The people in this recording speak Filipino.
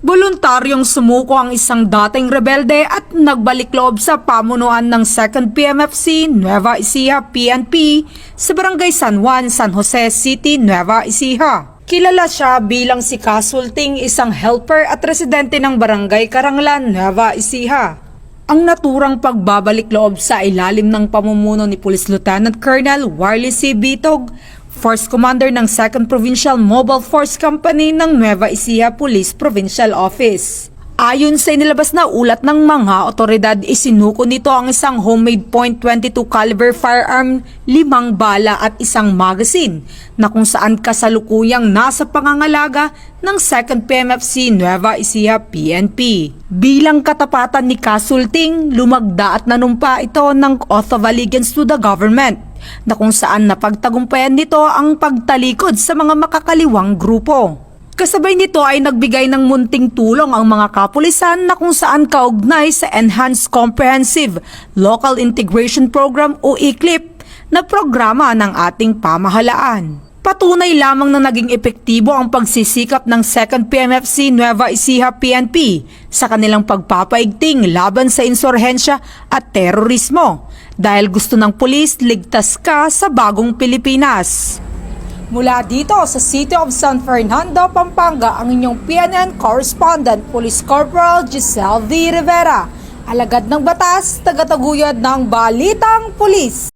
Voluntaryong sumuko ang isang dating rebelde at nagbalik loob sa pamunuan ng 2nd PMFC Nueva Ecija PNP sa Barangay San Juan, San Jose City, Nueva Ecija. Kilala siya bilang si Kasulting, isang helper at residente ng Barangay Karanglan, Nueva Ecija. Ang naturang pagbabalik loob sa ilalim ng pamumuno ni Police Lieutenant Colonel Warly C. Bitog, Force Commander ng 2nd Provincial Mobile Force Company ng Nueva Ecija Police Provincial Office. Ayon sa inilabas na ulat ng mga otoridad, isinuko nito ang isang homemade .22 caliber firearm, 5 bala at isang magazine na kung saan kasalukuyang nasa pangangalaga ng 2nd PMFC Nueva Ecija PNP. Bilang katapatan ni Kasulting, lumagda at nanumpa ito ng oath of allegiance to the government, na kung saan napagtagumpayan nito ang pagtalikod sa mga makakaliwang grupo. Kasabay nito ay nagbigay ng munting tulong ang mga kapulisan na kung saan kaugnay sa Enhanced Comprehensive Local Integration Program o ECLIP na programa ng ating pamahalaan. Patunay lamang na naging epektibo ang pagsisikap ng 2nd PMFC Nueva Ecija PNP sa kanilang pagpapaigting laban sa insurhensya at terorismo dahil gusto ng pulis ligtas ka sa bagong Pilipinas. Mula dito sa City of San Fernando, Pampanga, ang inyong PNN correspondent, Police Corporal Giselle V. Rivera, alagad ng batas, tagataguyod ng Balitang Pulis.